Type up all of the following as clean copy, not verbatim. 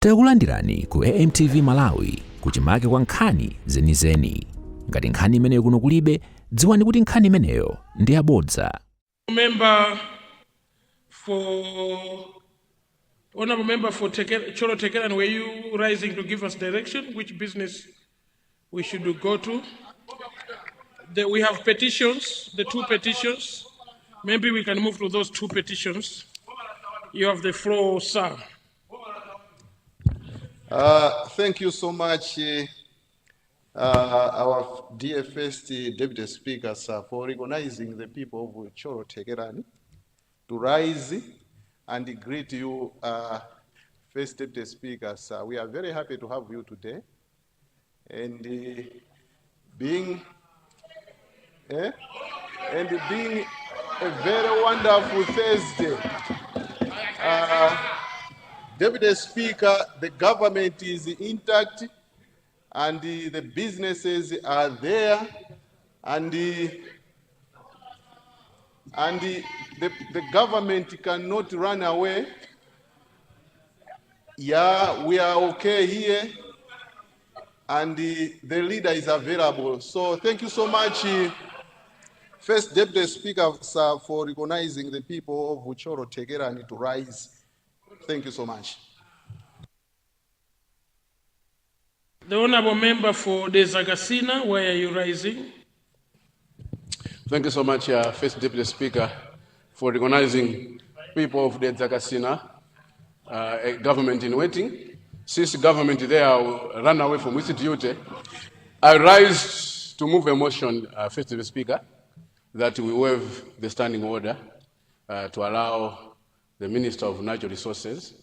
Takulandirani ku AMTV Malawi kuchimake kwa nkhani zenizeni. Ngati nkhani imeneyo kuno kulibe, dziwani kuti nkhani imeneyo ndi yabodza. Honorable member for Tsogolo Tekerani, were you rising to give us direction which business we should go to? We have petitions, the two petitions. Maybe we can move to those two petitions. You have the floor, sir. Thank you so much, our dear first Deputy Speaker, sir, for recognizing the people of Tsogolo Tekerani to rise and greet you, first Deputy Speaker, sir. We are very happy to have you today, and being a very wonderful Thursday. Deputy Speaker, the government is intact and the businesses are there, and the government cannot run away. Yeah, we are okay here, and the leader is available. So thank you so much, First Deputy Speaker, sir, for recognizing the people of Tsogolo Tekerani to rise. Thank you so much. The honorable member for Zagasina, where are you rising? Thank you so much, First Deputy Speaker, for recognizing people of the Zagasina, a government in waiting. Since the government there run away from its duty, I rise to move a motion, First Deputy Speaker, that we waive the standing order to allow the Minister of Natural Resources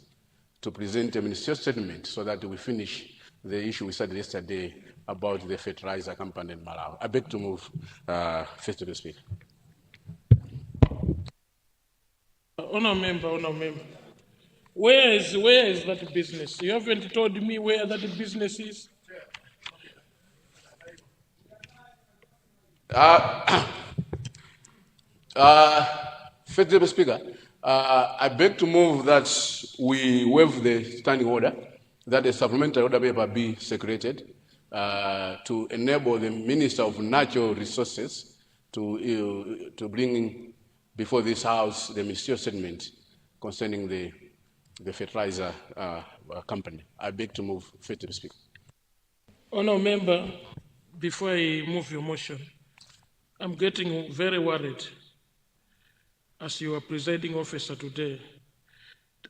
to present a ministerial statement so that we finish the issue we started yesterday about the fertilizer company in Malawi. I beg to move, First Deputy Speaker. Honourable member. Where is that business? You haven't told me where that business is. First Deputy Speaker, I beg to move that we waive the standing order, that a supplementary order paper be circulated to enable the Minister of Natural Resources to bring before this House the ministerial statement concerning the fertilizer company. I beg to move, First Deputy Speaker. Honourable member, before I move your motion, I'm getting very worried as your presiding officer today,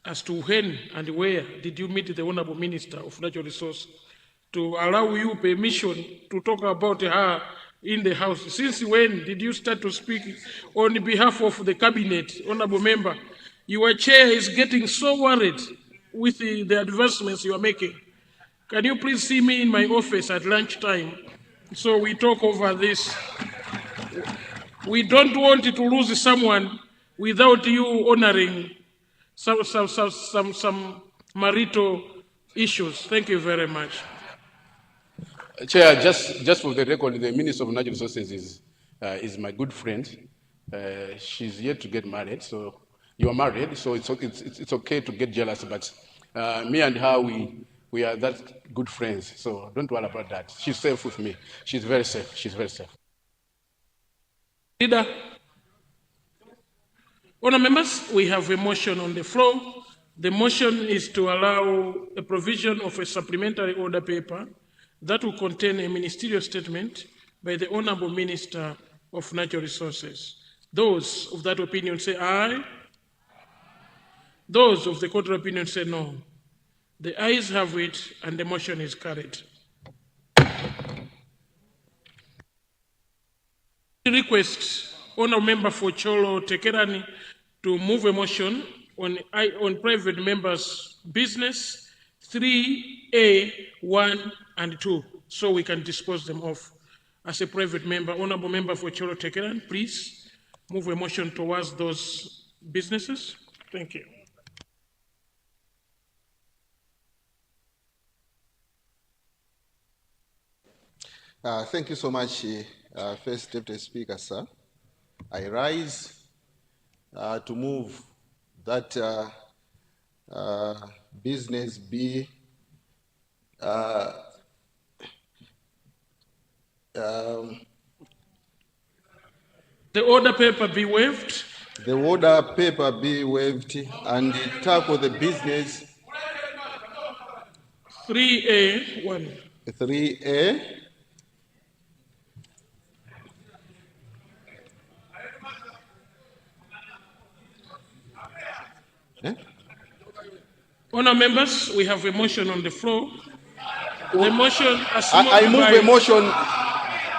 as to when and where did you meet the Honorable Minister of Natural Resources to allow you permission to talk about her in the House? Since when did you start to speak on behalf of the Cabinet, Honorable Member? Your chair is getting so worried with the advancements you are making. Can you please see me in my office at lunchtime so we talk over this? We don't want to lose someone without you honoring some marital issues. Thank you very much. Chair, just for the record, the Minister of Natural Resources is my good friend. She's yet to get married, so you are married, so it's okay to get jealous, but me and her, we are that good friends, so don't worry about that. She's safe with me. She's very safe. Leader. Honourable members, we have a motion on the floor. The motion is to allow a provision of a supplementary order paper that will contain a ministerial statement by the Honourable Minister of Natural Resources. Those of that opinion say aye. Those of the contrary opinion say no. The ayes have it, and the motion is carried. Request Honourable Member for Tsogolo Tekerani to move a motion on private members' business 3A, 1 and 2, so we can dispose them off. As a private member, Honourable Member for Tsogolo Tekerani, please move a motion towards those businesses. Thank you. Thank you so much, First Deputy Speaker, sir. I rise to move that business be uh, um, The order paper be waived. the order paper be waived and tackle the business 3A1. 3A. Honor members, we have a motion on the floor. The motion as I moved move by a motion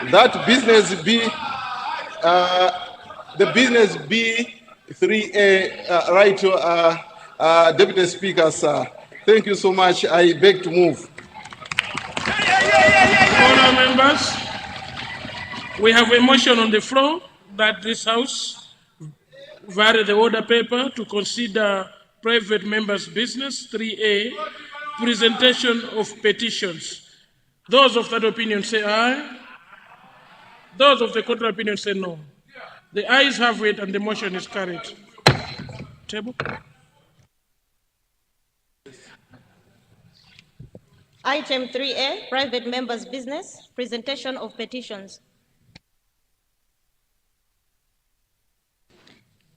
that business be the business be 3A. Right, Deputy Speaker, sir. Thank you so much. I beg to move. Honor members, we have a motion on the floor that this House vary the order paper to consider private members' business 3A, presentation of petitions. Those of that opinion say aye. Those of the contrary opinion say no. The ayes have it and the motion is carried. Table. Item 3A, private members' business, presentation of petitions.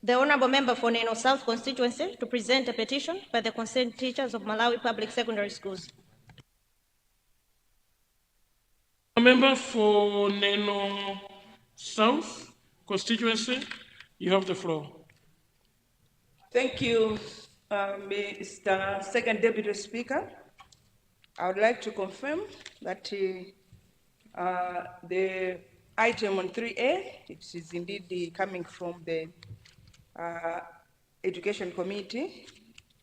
The Honorable Member for Neno South Constituency to present a petition by the concerned teachers of Malawi Public Secondary Schools. Member for Neno South Constituency, you have the floor. Thank you, Mr. Second Deputy Speaker. I would like to confirm that the item on 3A, it is indeed coming from the Education Committee,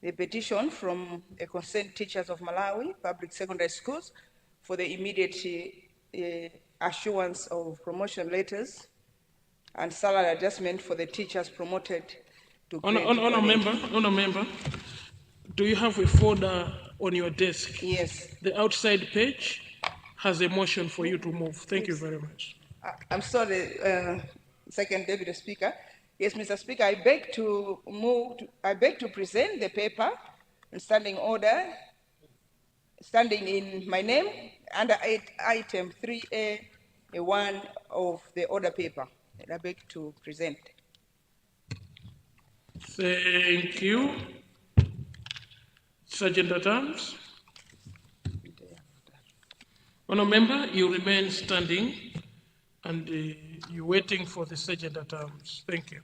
the petition from the concerned teachers of Malawi Public Secondary Schools for the immediate assurance of promotion letters and salary adjustment for the teachers promoted to Honor member, do you have a folder on your desk? Yes. The outside page has a motion for you to move. Thank you very much. I'm sorry, Second Deputy Speaker. Yes, Mr. Speaker, I beg to present the paper in standing order, standing in my name, under item 3A1 of the order paper. And I beg to present. Thank you. Sergeant at Arms. Honour member, you remain standing and you're waiting for the Sergeant at Arms. Thank you.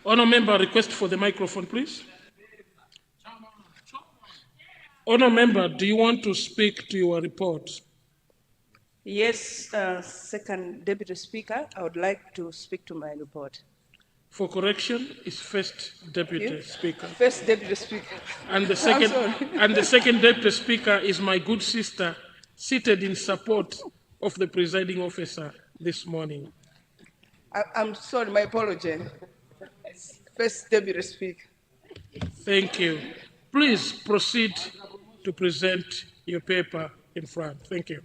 Honour member, request for the microphone, please. Honour member, do you want to speak to your report? Yes, Second Deputy Speaker, I would like to speak to my report. For correction, it's First Deputy Speaker. First Deputy Speaker. And the second Deputy Speaker is my good sister, seated in support of the presiding officer this morning. I'm sorry, my apology. First Deputy Speaker. Thank you. Please proceed to present your paper in front. Thank you.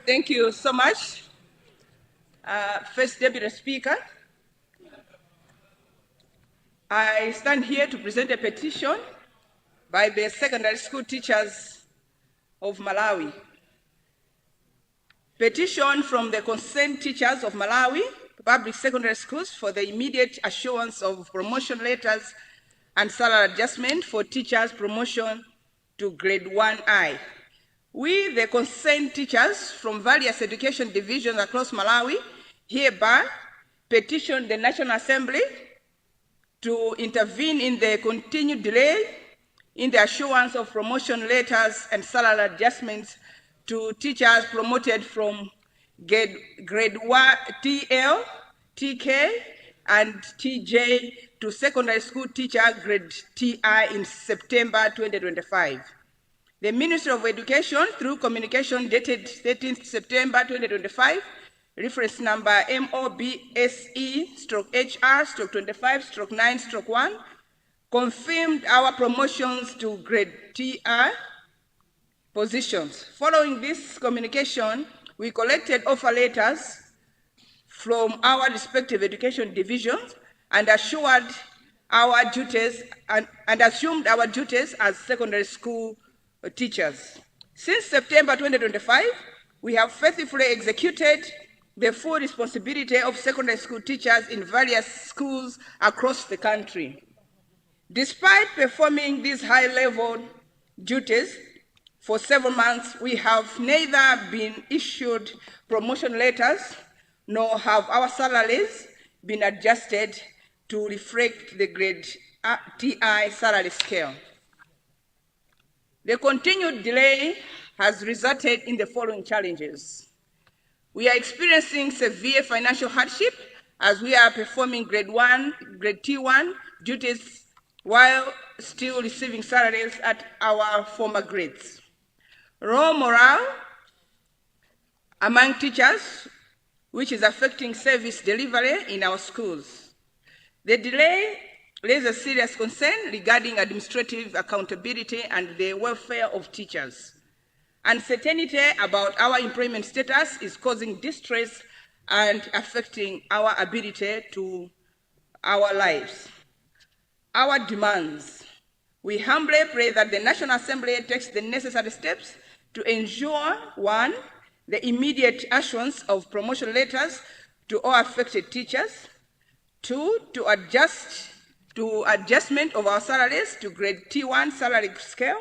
Thank you so much. First Deputy Speaker, I stand here to present a petition by the secondary school teachers of Malawi. Petition from the concerned teachers of Malawi public secondary schools for the immediate assurance of promotion letters and salary adjustment for teachers' promotion to grade 1I. We, the concerned teachers from various education divisions across Malawi, hereby petition the National Assembly to intervene in the continued delay in the assurance of promotion letters and salary adjustments to teachers promoted from grade 1 TL, TK, and TJ to secondary school teacher grade TI in September 2025. The Ministry of Education, through communication dated 13th September 2025, reference number MOBSE/HR/25/9/1, confirmed our promotions to grade TI positions. Following this communication, we collected offer letters from our respective education divisions and assumed our duties as secondary school teachers. Since September 2025, we have faithfully executed the full responsibility of secondary school teachers in various schools across the country. Despite performing these high-level duties for several months, we have neither been issued promotion letters nor have our salaries been adjusted to reflect the grade TI salary scale. The continued delay has resulted in the following challenges. We are experiencing severe financial hardship as we are performing grade T1 duties while still receiving salaries at our former grades. Low morale among teachers, which is affecting service delivery in our schools. The delay raises serious concern regarding administrative accountability and the welfare of teachers. Uncertainty about our employment status is causing distress and affecting our ability to our lives. Our demands. We humbly pray that the National Assembly takes the necessary steps to ensure, 1, the immediate assurance of promotion letters to all affected teachers, 2, to adjustment of our salaries to grade T1 salary scale,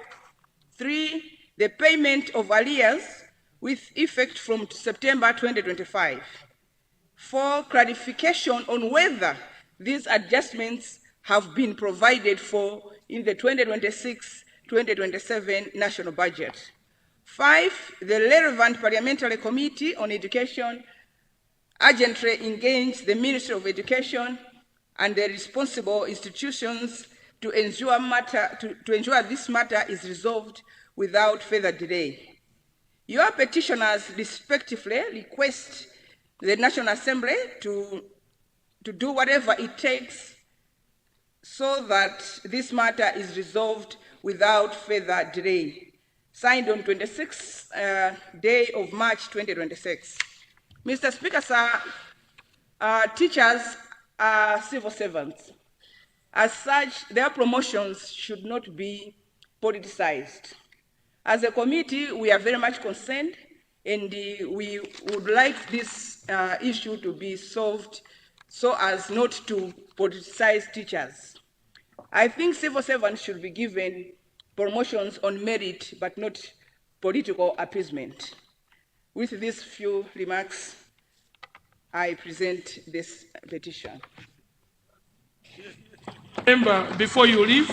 3, the payment of arrears with effect from September 2025, 4, clarification on whether these adjustments have been provided for in the 2026-2027 national budget. 5, the relevant Parliamentary Committee on Education urgently engage the Ministry of Education and the responsible institutions to ensure this matter is resolved without further delay. Your petitioners respectively request the National Assembly to do whatever it takes so that this matter is resolved without further delay. Signed on 26th day of March 2026. Mr. Speaker, sir, teachers are civil servants. As such, their promotions should not be politicized. As a committee, we are very much concerned, and we would like this issue to be solved so as not to politicize teachers. I think civil servants should be given promotions on merit, but not political appeasement. With these few remarks, I present this petition. Member, before you leave,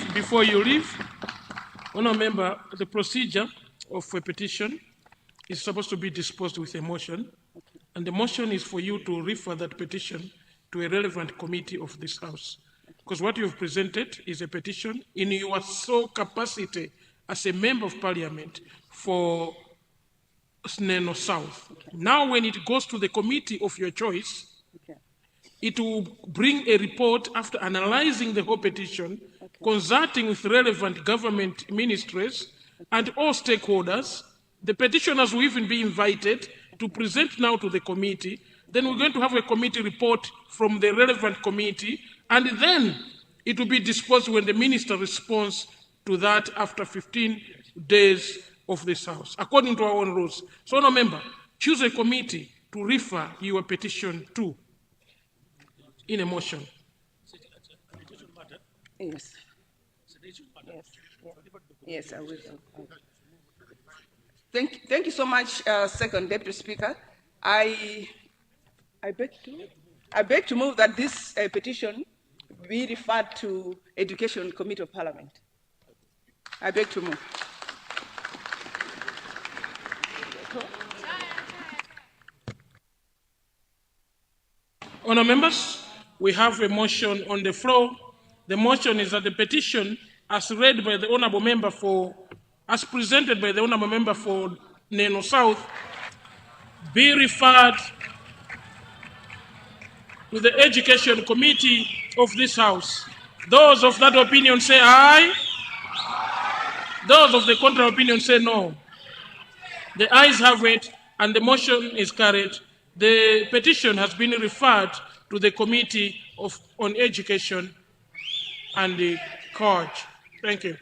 Honourable Member, the procedure of a petition is supposed to be disposed with a motion, and the motion is for you to refer that petition to a relevant committee of this House. Because what you've presented is a petition in your sole capacity as a member of Parliament for Sneno South. Okay. Now, when it goes to the committee of your choice, okay, it will bring a report after analyzing the whole petition, okay, consulting with relevant government ministries and all stakeholders. The petitioners will even be invited to present now to the committee. Then we're going to have a committee report from the relevant committee, and then it will be disposed when the minister responds to that after 15 days of this House, according to our own rules. So, no member, choose a committee to refer your petition to in a motion. Yes. Yes, I will. Thank you so much, Second Deputy Speaker. I beg to move that this petition be referred to Education Committee of Parliament. I beg to move. Honourable members, we have a motion on the floor. The motion is that the petition, as read by the honourable member as presented by the honourable member for Neno South, be referred to the Education Committee of this House. Those of that opinion say aye. Those of the contrary opinion say no. The ayes have it, and the motion is carried. The petition has been referred to the Committee on Education and the Court. Thank you.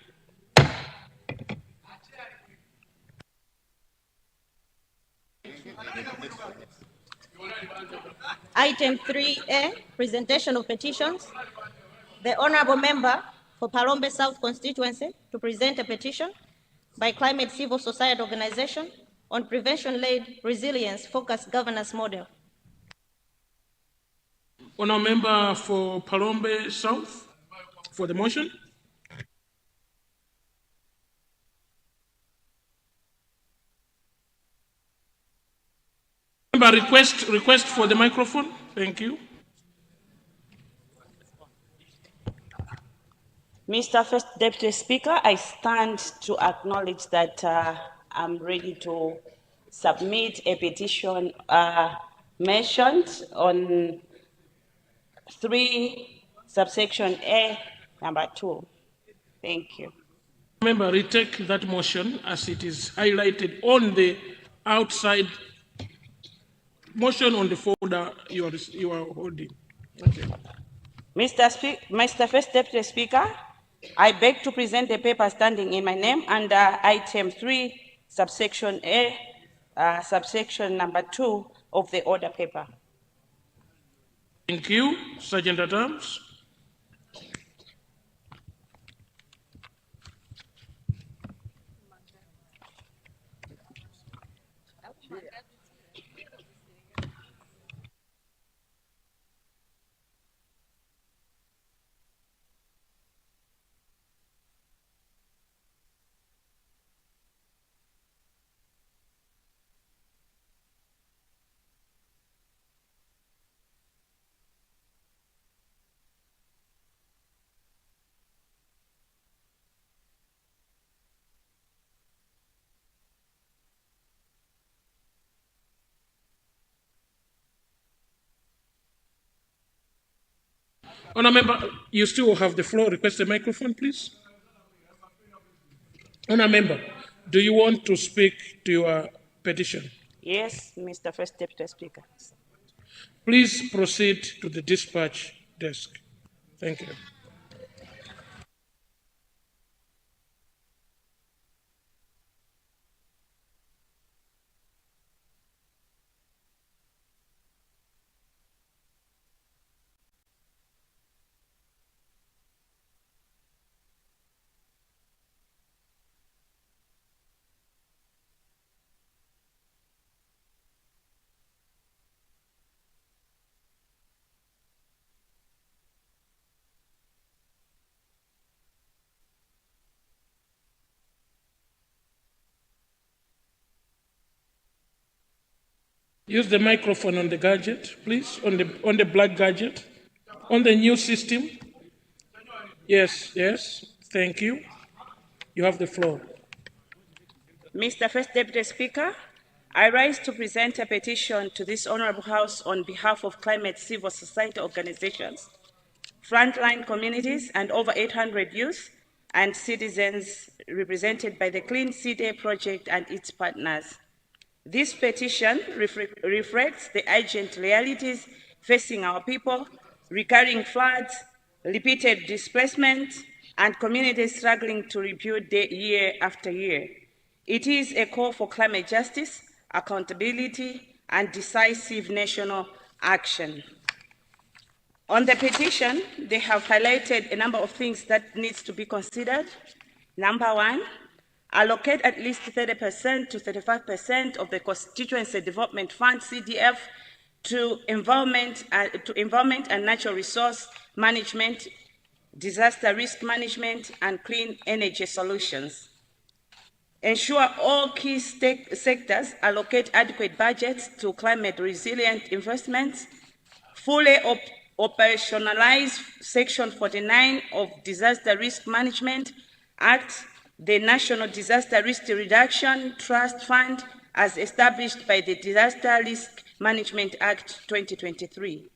Item 3A, presentation of petitions. The honourable member for Palombe South constituency to present a petition by Climate Civil Society Organization on prevention-led resilience-focused governance model. Honourable member for Palombe South for the motion. Member request for the microphone. Thank you. Mr. First Deputy Speaker, I stand to acknowledge that I'm ready to submit a petition mentioned on 3 subsection A, number 2. Thank you. Member, retake that motion as it is highlighted on the outside motion on the folder you are holding. Okay. Mr. First Deputy Speaker, I beg to present the paper standing in my name under item 3, subsection A, subsection number 2 of the order paper. Thank you, Sergeant at Arms. Honourable member, you still have the floor. Request a microphone, please. Honourable member, do you want to speak to your petition? Yes, Mr. First Deputy Speaker. Please proceed to the dispatch desk. Thank you. Use the microphone on the gadget, please, on the black gadget, on the new system. Yes, yes, thank you. You have the floor. Mr. First Deputy Speaker, I rise to present a petition to this Honourable House on behalf of climate civil society organizations, frontline communities, and over 800 youth and citizens represented by the Clean City Project and its partners. This petition reflects the urgent realities facing our people: recurring floods, repeated displacement, and communities struggling to rebuild year after year. It is a call for climate justice, accountability, and decisive national action. On the petition, they have highlighted a number of things that needs to be considered. Number one, allocate at least 30% to 35% of the Constituency Development Fund, CDF, to environment and natural resource management, disaster risk management, and clean energy solutions. Ensure all key sectors allocate adequate budgets to climate resilient investments. Fully operationalize Section 49 of Disaster Risk Management Act, the National Disaster Risk Reduction Trust Fund, as established by the Disaster Risk Management Act 2023.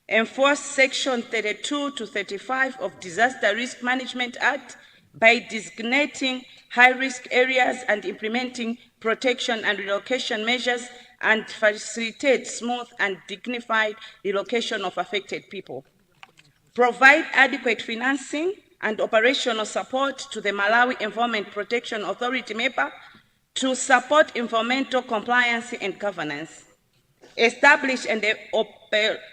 Enforce Section 32 to 35 of Disaster Risk Management Act by designating high-risk areas and implementing protection and relocation measures, and facilitate smooth and dignified relocation of affected people. Provide adequate financing and operational support to the Malawi Environment Protection Authority MEPA to support environmental compliance and governance. Establish and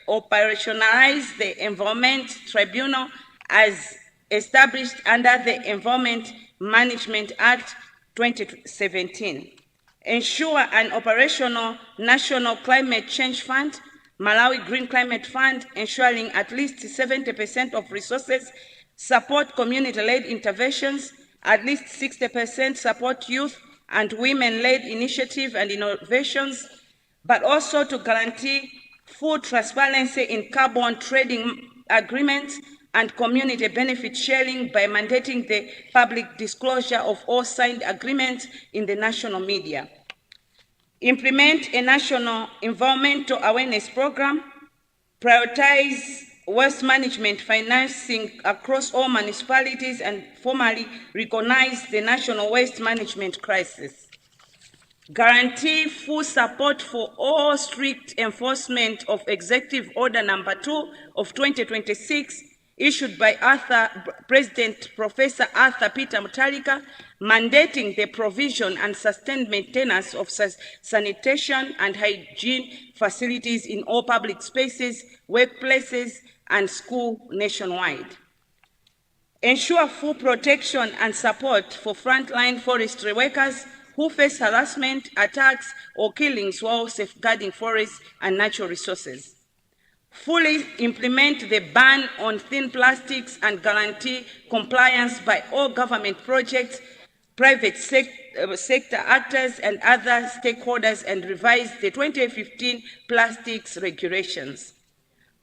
operationalize the Environment Tribunal as established under the Environment Management Act 2017. Ensure an operational National Climate Change Fund, Malawi Green Climate Fund, ensuring at least 70% of resources support community-led interventions, at least 60% support youth and women-led initiative and innovations, but also to guarantee full transparency in carbon trading agreements and community benefit sharing by mandating the public disclosure of all signed agreements in the national media. Implement a national environmental awareness program. Prioritize waste management financing across all municipalities and formally recognize the national waste management crisis. Guarantee full support for all strict enforcement of Executive Order Number 2 of 2026, issued by President Professor Arthur Peter Mutharika, mandating the provision and sustained maintenance of sanitation and hygiene facilities in all public spaces, workplaces, and schools nationwide. Ensure full protection and support for frontline forestry workers who face harassment, attacks, or killings while safeguarding forests and natural resources. Fully implement the ban on thin plastics and guarantee compliance by all government projects, private sector actors, and other stakeholders, and revise the 2015 plastics regulations.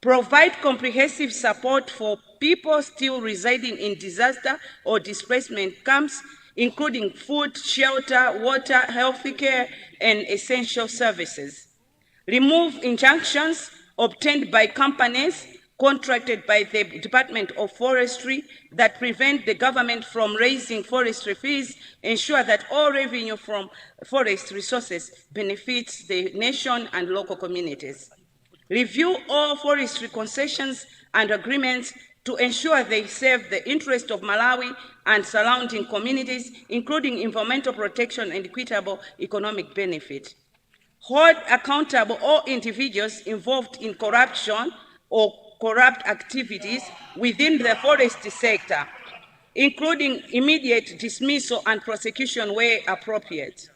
Provide comprehensive support for people still residing in disaster or displacement camps, including food, shelter, water, health care, and essential services. Remove injunctions obtained by companies contracted by the Department of Forestry that prevent the government from raising forestry fees. Ensure that all revenue from forest resources benefits the nation and local communities. Review all forestry concessions and agreements to ensure they serve the interest of Malawi and surrounding communities, including environmental protection and equitable economic benefit. Hold accountable all individuals involved in corruption or corrupt activities within the forestry sector, including immediate dismissal and prosecution where appropriate.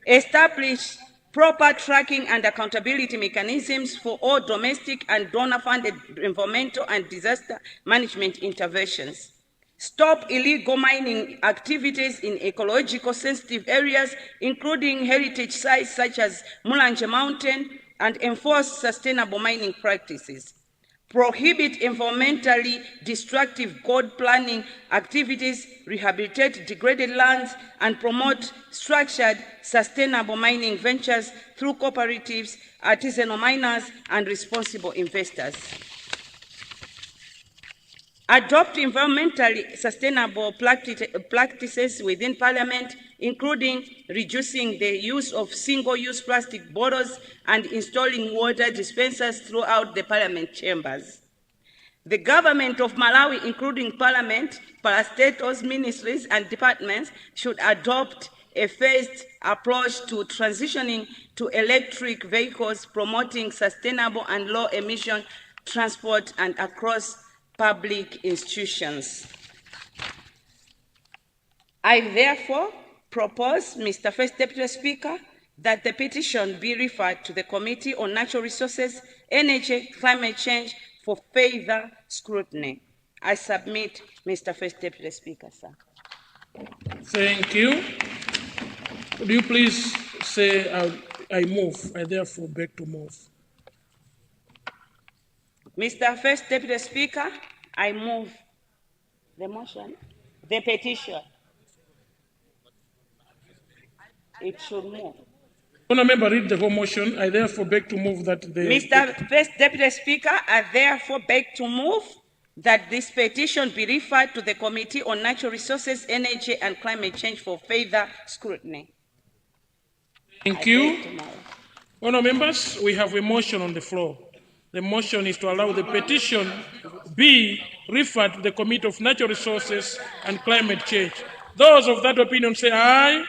Establish proper tracking and accountability mechanisms for all domestic and donor-funded environmental and disaster management interventions. Stop illegal mining activities in ecological sensitive areas, including heritage sites such as Mulanje Mountain, and enforce sustainable mining practices. Prohibit environmentally destructive gold planning activities, rehabilitate degraded lands, and promote structured, sustainable mining ventures through cooperatives, artisanal miners, and responsible investors. Adopt environmentally sustainable practices within Parliament, including reducing the use of single-use plastic bottles and installing water dispensers throughout the Parliament chambers. The government of Malawi, including Parliament, parastatals, ministries, and departments, should adopt a phased approach to transitioning to electric vehicles, promoting sustainable and low-emission transport and across public institutions. I therefore propose, Mr. First Deputy Speaker, that the petition be referred to the Committee on Natural Resources, Energy, Climate Change for further scrutiny. I submit, Mr. First Deputy Speaker, sir. Thank you. Would you please say I move? I therefore beg to move. Mr. First Deputy Speaker, I move the motion, the petition. It should move. Honourable Member, read the whole motion. I therefore beg to move that the... Mr. First Deputy Speaker, I therefore beg to move that this petition be referred to the Committee on Natural Resources, Energy and Climate Change for further scrutiny. Thank you. Honourable Members, we have a motion on the floor. The motion is to allow the petition be referred to the Committee of Natural Resources and Climate Change. Those of that opinion say aye.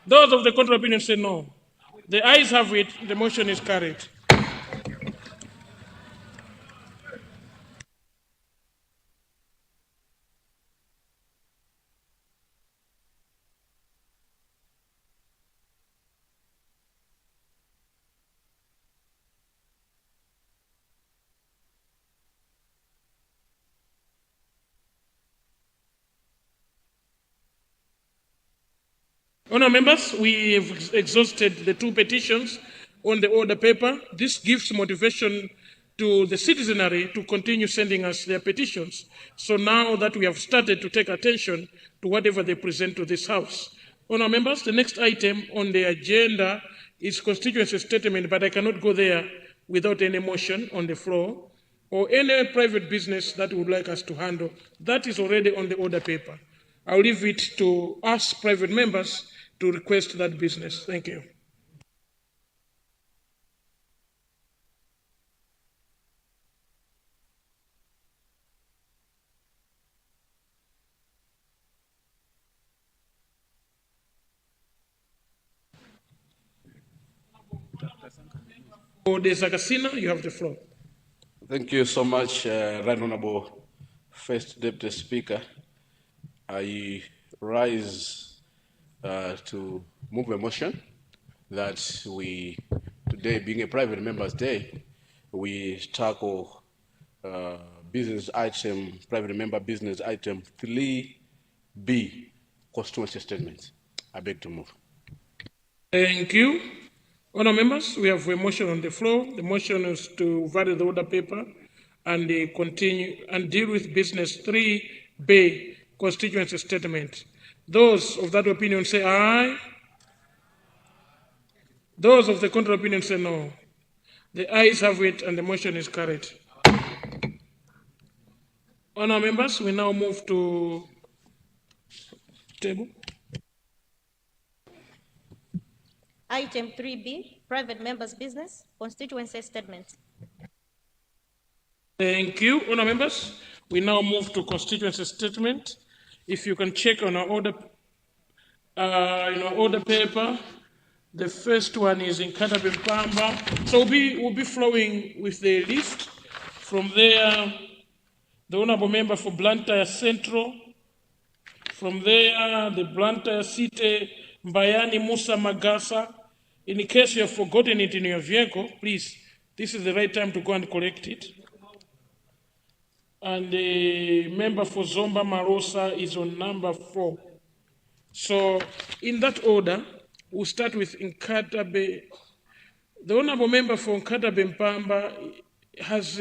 Those of the contrary opinion say no. The ayes have it. The motion is carried. Honourable Members, we have exhausted the two petitions on the order paper. This gives motivation to the citizenry to continue sending us their petitions. So now that we have started to take attention to whatever they present to this House. Honourable Members, the next item on the agenda is constituency statement, but I cannot go there without any motion on the floor or any private business that would like us to handle. That is already on the order paper. I'll leave it to us private members to request that business. Thank you. Zakasina, you have the floor. Thank you so much, Right Honorable First Deputy Speaker. I rise to move a motion that we, today being a private members' day, we tackle business item, private member business item 3B, constituency statement. I beg to move. Thank you. Honourable Members, we have a motion on the floor. The motion is to vary the order paper and continue and deal with business 3B, constituency statement. Those of that opinion say aye. Those of the contrary opinion say no. The ayes have it and the motion is carried. Honourable Members, we now move to table. Item 3B, private members' business, constituency statement. Thank you, Honourable Members. We now move to constituency statement. If you can check on our order, order paper, the first one is in Katabe Mpamba. So we'll be flowing with the list. From there, the Honourable Member for Blantyre Central. From there, the Blantyre City, Mbayani Musa Magasa. In case you have forgotten it in your vehicle, please, this is the right time to go and collect it. And the member for Zomba Marosa is on number 4. So in that order, we'll start with Nkatabe. The Honourable Member for Nkatabe Mpamba has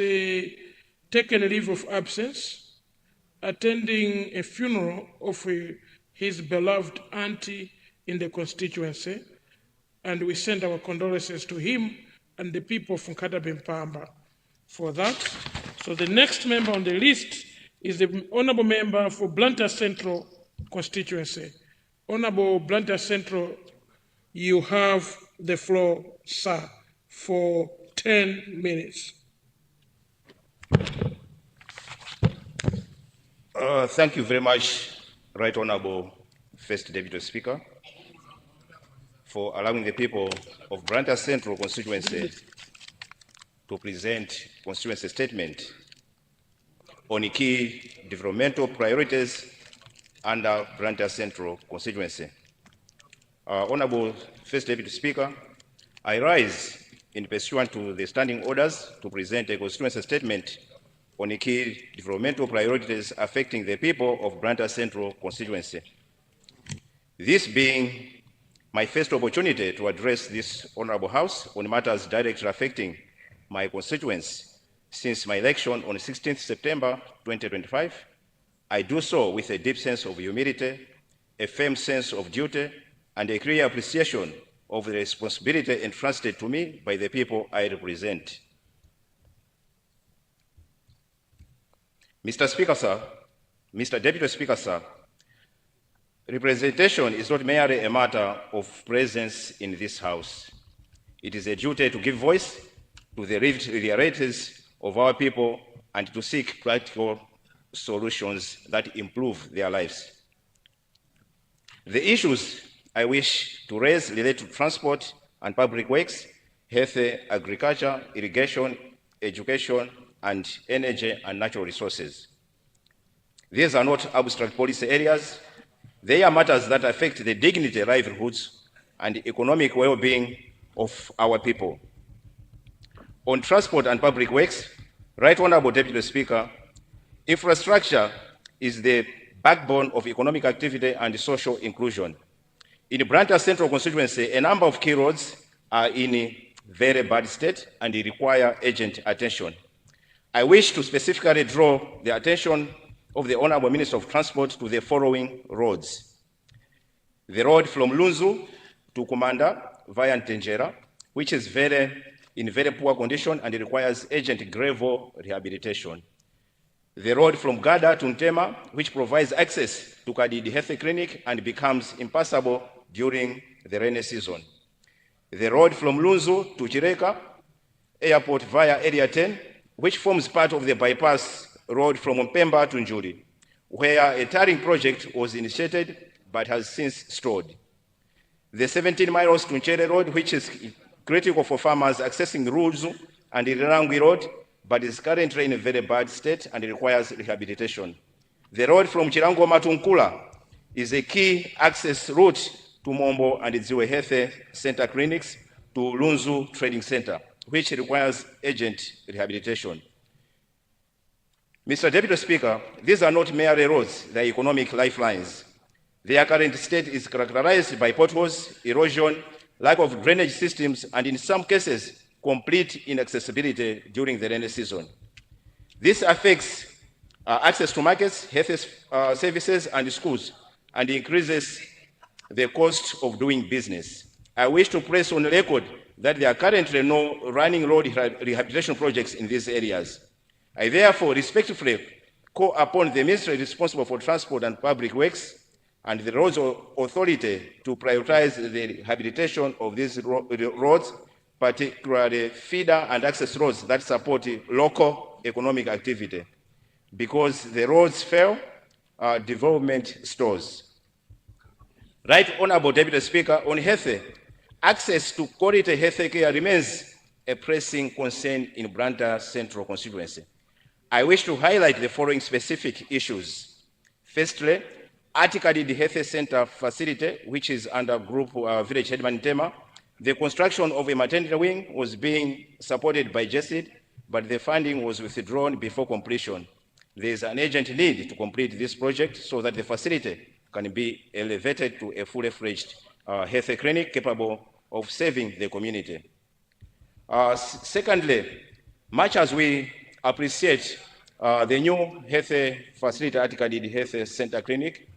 taken a leave of absence, attending a funeral of his beloved auntie in the constituency, and we send our condolences to him and the people from Nkatabe Mpamba for that. So the next member on the list is the Honorable Member for Blantyre Central constituency. Honorable Blantyre Central, you have the floor, sir, for 10 minutes. Thank you very much, Right Honorable First Deputy Speaker, for allowing the people of Blantyre Central constituency to present constituency statement on key developmental priorities under Blantyre Central constituency. Honorable First Deputy Speaker, I rise in pursuant to the standing orders to present a constituency statement on key developmental priorities affecting the people of Blantyre Central constituency. This being my first opportunity to address this Honorable House on matters directly affecting my constituency since my election on 16th September 2025, I do so with a deep sense of humility, a firm sense of duty, and a clear appreciation of the responsibility entrusted to me by the people I represent. Mr. Speaker, sir, Mr. Deputy Speaker, sir, representation is not merely a matter of presence in this House. It is a duty to give voice to the realities of our people and to seek practical solutions that improve their lives. The issues I wish to raise relate to transport and public works, health, agriculture, irrigation, education, and energy and natural resources. These are not abstract policy areas. They are matters that affect the dignity, livelihoods, and economic well-being of our people. On transport and public works, Right Honorable Deputy Speaker, infrastructure is the backbone of economic activity and social inclusion. In Blantyre Central constituency, a number of key roads are in a very bad state and require urgent attention. I wish to specifically draw the attention of the Honorable Minister of Transport to the following roads. The road from Lunzu to Kumanda via Ntenjera, which is in very poor condition and requires urgent gravel rehabilitation. The road from Gada to Ntema, which provides access to Kadidi Health Clinic and becomes impassable during the rainy season. The road from Lunzu to Chireka Airport via Area 10, which forms part of the bypass road from Mpemba to Njuri, where a tarring project was initiated but has since stalled. The 17 miles to Nchere Road, which is critical for farmers accessing Ruzu and Irirangi Road, but is currently in a very bad state and requires rehabilitation. The road from Chirangoma to Nkula is a key access route to Mombo and Ziwe Health Center clinics to Lunzu Trading Center, which requires urgent rehabilitation. Mr. Deputy Speaker, these are not merely roads, they are economic lifelines. Their current state is characterized by potholes, erosion, lack of drainage systems, and in some cases, complete inaccessibility during the rainy season. This affects access to markets, health services, and schools, and increases the cost of doing business. I wish to place on record that there are currently no running road rehabilitation projects in these areas. I therefore respectfully call upon the ministry responsible for transport and public works and the roads authority to prioritize the rehabilitation of these roads, particularly feeder and access roads that support local economic activity. Because the roads fail, development stalls. Right Honorable Deputy Speaker, on health, access to quality health care remains a pressing concern in Blantyre Central constituency. I wish to highlight the following specific issues. Firstly, Atikadidi Health Center facility, which is under Group Village Headman Ntema, the construction of a maternity wing was being supported by JESID, but the funding was withdrawn before completion. There is an urgent need to complete this project so that the facility can be elevated to a fully fledged health clinic capable of serving the community. Secondly, much as we appreciate the new health facility at Kadidi Health Center Clinic,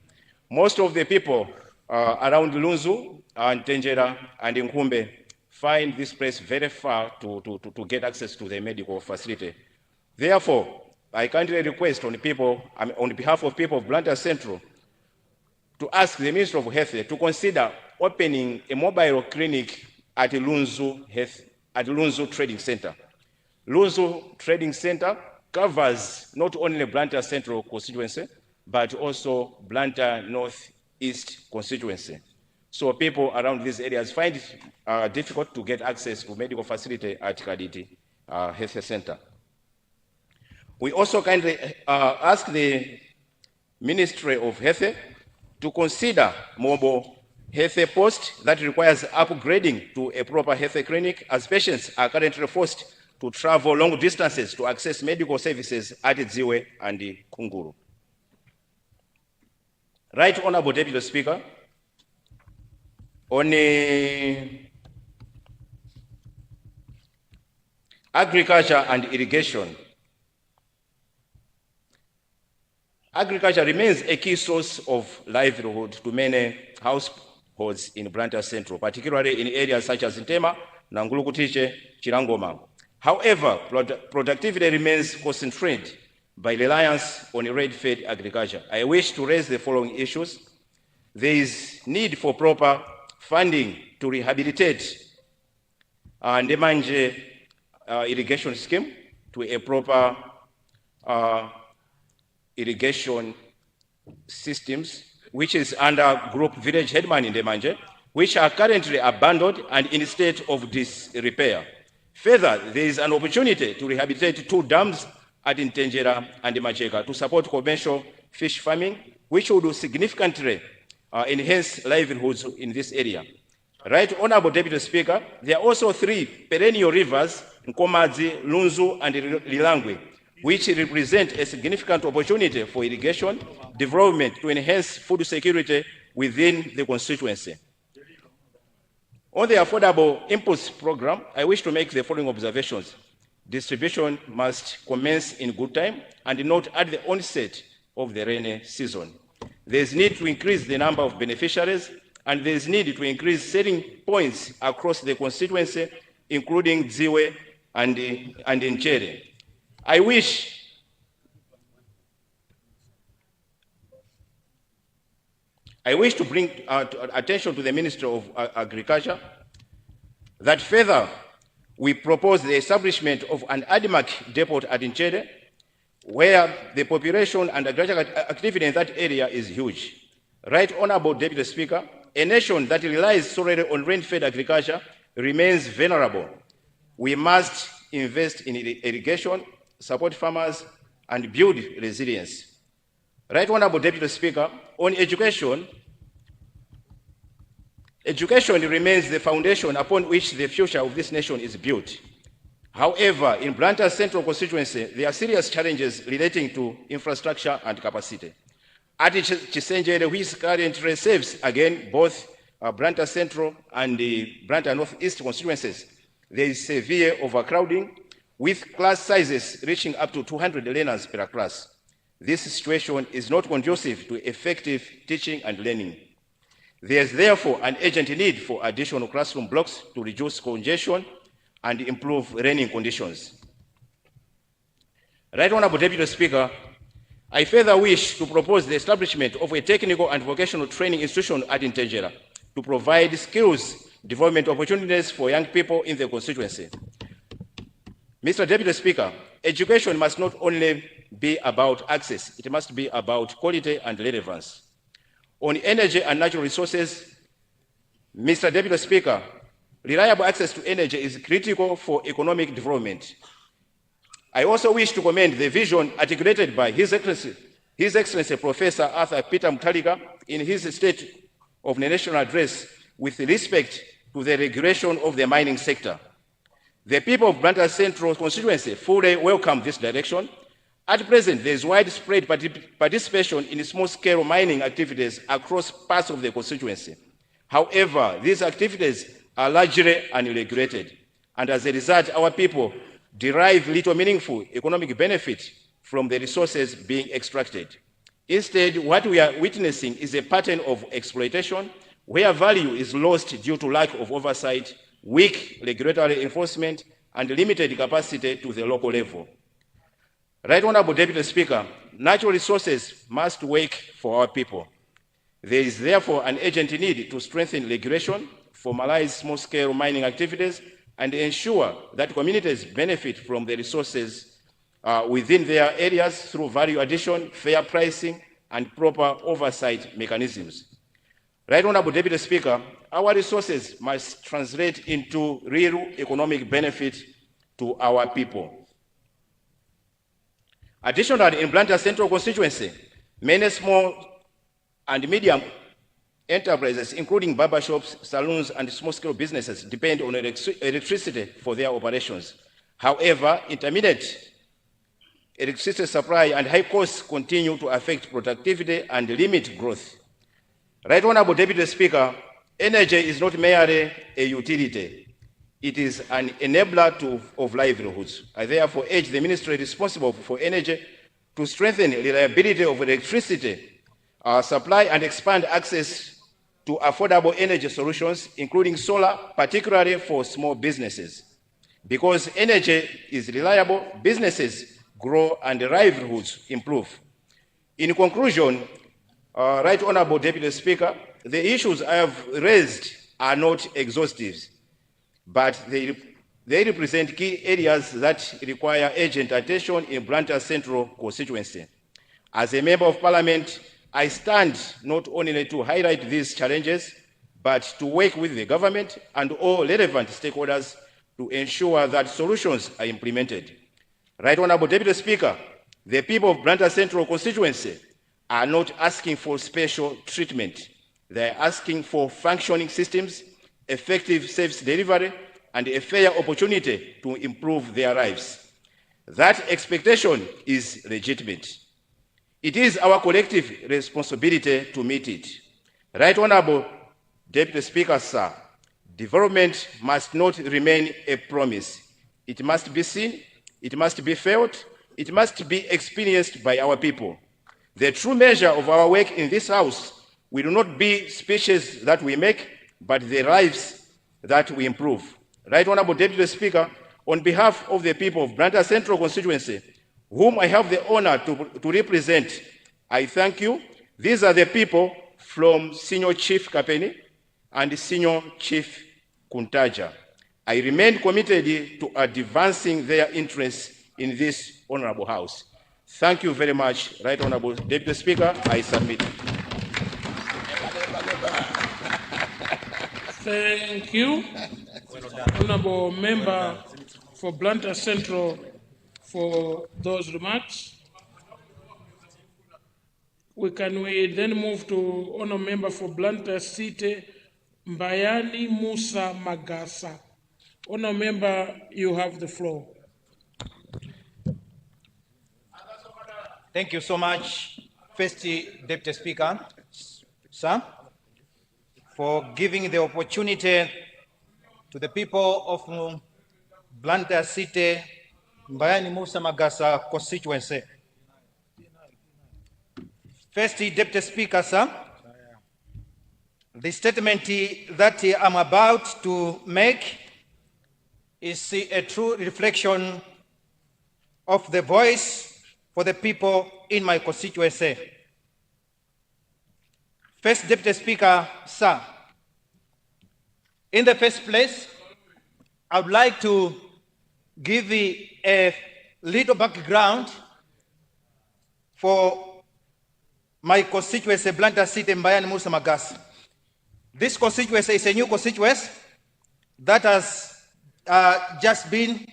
most of the people around Lunzu and Ntenjera and Nkumbe find this place very far to get access to the medical facility. Therefore, I kindly request on behalf of people of Blantyre Central to ask the Minister of Health to consider opening a mobile clinic at Lunzu Trading Center. Lunzu Trading Center covers not only Blantyre Central constituency, but also Blantyre Northeast constituency. So people around these areas find it difficult to get access to medical facility at Kaditi Health Center. We also kindly ask the Ministry of Health to consider mobile health post that requires upgrading to a proper health clinic, as patients are currently forced to travel long distances to access medical services at Dziwe and Kunguru. Right Honorable Deputy Speaker, on agriculture and irrigation. Agriculture remains a key source of livelihood to many households in Blantyre Central, particularly in areas such as Ntema, Nangulukutiche, Chirangoma. However, productivity remains concentrated by reliance on rain-fed agriculture. I wish to raise the following issues. There is need for proper funding to rehabilitate Ndemanje irrigation scheme to a proper irrigation systems, which is under Group Village Headman in Ndemanje, which are currently abandoned and in a state of disrepair. Further, there is an opportunity to rehabilitate 2 dams at Ntengera and Macheka to support commercial fish farming, which would significantly enhance livelihoods in this area. Right Honorable Deputy Speaker, there are also 3 perennial rivers, Nkomadzi, Lunzu, and Lilangwe, which represent a significant opportunity for irrigation development to enhance food security within the constituency. On the Affordable Impulse Program, I wish to make the following observations. Distribution must commence in good time and not at the onset of the rainy season. There is need to increase the number of beneficiaries, and there is need to increase selling points across the constituency, including Dziwe and Nchere. I wish to bring attention to the Minister of Agriculture that further we propose the establishment of an ADMAC depot at Nchere, where the population and agricultural activity in that area is huge. Right Honorable Deputy Speaker, a nation that relies solely on rain-fed agriculture remains vulnerable. We must invest in irrigation, support farmers, and build resilience. Right Honorable Deputy Speaker, on education, education remains the foundation upon which the future of this nation is built. However, in Blantyre Central constituency, there are serious challenges relating to infrastructure and capacity. At Chisenjere, which currently serves again both Blantyre Central and the Blantyre Northeast constituencies, there is severe overcrowding, with class sizes reaching up to 200 learners per class. This situation is not conducive to effective teaching and learning. There is therefore an urgent need for additional classroom blocks to reduce congestion and improve learning conditions. Right Honorable Deputy Speaker, I further wish to propose the establishment of a technical and vocational training institution at Ntengera to provide skills development opportunities for young people in the constituency. Mr. Deputy Speaker, education must not only be about access, it must be about quality and relevance. On energy and natural resources, Mr. Deputy Speaker, reliable access to energy is critical for economic development. I also wish to commend the vision articulated by His Excellency Professor Arthur Peter Mutharika in his State of the National Address with respect to the regulation of the mining sector. The people of Blantyre Central constituency fully welcome this direction. At present, there is widespread participation in small-scale mining activities across parts of the constituency. However, these activities are largely unregulated, and as a result, our people derive little meaningful economic benefit from the resources being extracted. Instead, what we are witnessing is a pattern of exploitation where value is lost due to lack of oversight, weak regulatory enforcement, and limited capacity to the local level. Right Honorable Deputy Speaker, natural resources must work for our people. There is therefore an urgent need to strengthen regulation, formalize small-scale mining activities, and ensure that communities benefit from the resources within their areas through value addition, fair pricing, and proper oversight mechanisms. Right Honorable Deputy Speaker, our resources must translate into real economic benefit to our people. Additionally, in Blantyre Central constituency, many small and medium enterprises, including barbershops, saloons, and small-scale businesses, depend on electricity for their operations. However, intermittent electricity supply and high costs continue to affect productivity and limit growth. Right Honorable Deputy Speaker, energy is not merely a utility. It is an enabler of livelihoods. I therefore urge the ministry responsible for energy to strengthen reliability of electricity supply and expand access to affordable energy solutions, including solar, particularly for small businesses. Because energy is reliable, businesses grow and livelihoods improve. In conclusion, Right Honorable Deputy Speaker, the issues I have raised are not exhaustive, but they represent key areas that require urgent attention in Blantyre Central constituency. As a Member of Parliament, I stand not only to highlight these challenges, but to work with the government and all relevant stakeholders to ensure that solutions are implemented. Right Honorable Deputy Speaker, the people of Blantyre Central constituency are not asking for special treatment. They are asking for functioning systems, effective service delivery, and a fair opportunity to improve their lives. That expectation is legitimate. It is our collective responsibility to meet it. Right Honorable Deputy Speaker, sir, development must not remain a promise. It must be seen, it must be felt, it must be experienced by our people. The true measure of our work in this House will not be speeches that we make, but the lives that we improve. Right Honorable Deputy Speaker, on behalf of the people of Blantyre Central constituency, whom I have the honor to represent, I thank you. These are the people from Senior Chief Kapeni and Senior Chief Kuntaja. I remain committed to advancing their interests in this honorable House. Thank you very much, Right Honorable Deputy Speaker. I submit. Thank you, Honorable Member for Blantyre Central, for those remarks. We then move to Honorable Member for Blantyre City, Mbayani Musa Magasa. Honorable Member, you have the floor. Thank you so much, First Deputy Speaker, sir, for giving the opportunity to the people of Blantyre City, Mbayani Musa Magasa constituency. First Deputy Speaker, sir, the statement that I'm about to make is a true reflection of the voice for the people in my constituency. First Deputy Speaker, sir, in the first place, I would like to give a little background for my constituency, Blantyre City, Mbayani Musa Magasa. This constituency is a new constituency that has just been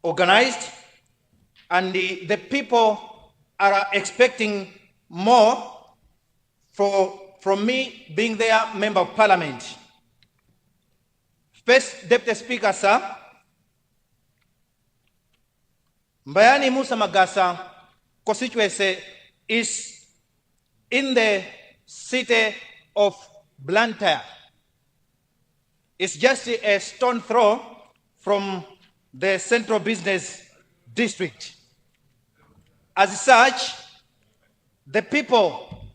organized, and the people are expecting more from me being their Member of Parliament. First Deputy Speaker, sir, Mbayani Musa Magasa constituency is in the city of Blantyre. It's just a stone throw from the Central Business District. As such, the people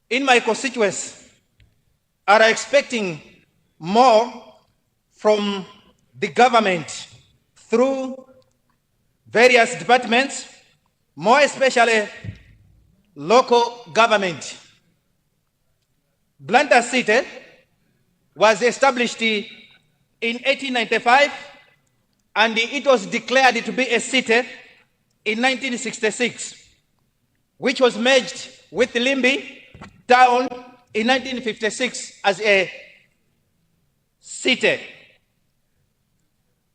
in my constituency are expecting more from the government through various departments, more especially local government. Blantyre City was established in 1895 and it was declared to be a city in 1966, which was merged with Limbi town in 1956 as a city.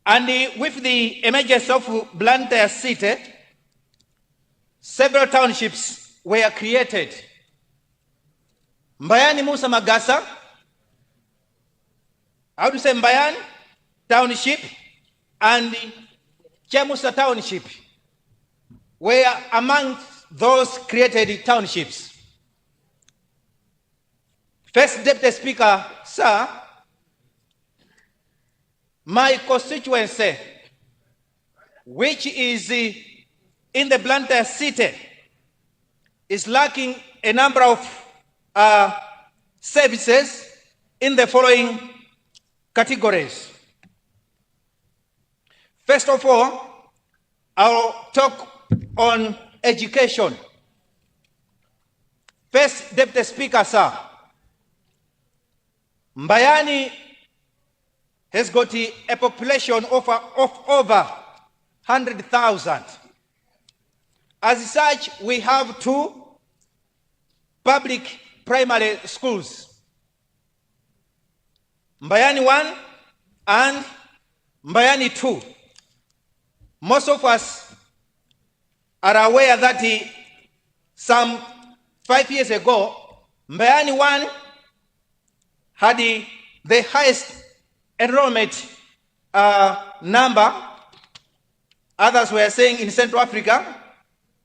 And with the emergence of Blantyre City, several townships were created. Mbayani Musa Magasa, how to say Mbayani Township and Chemusa Township were among those created townships. First Deputy Speaker, sir, my constituency, which is in the Blantyre City, is lacking a number of services in the following categories. First of all, I'll talk on education. First Deputy Speaker, sir, Mbayani has got a population of over 100,000. As such, we have 2 public primary schools, Mbayani 1 and Mbayani 2. Most of us are aware that some 5 years ago, Mbayani 1 had the highest enrollment number. Others were saying in Central Africa.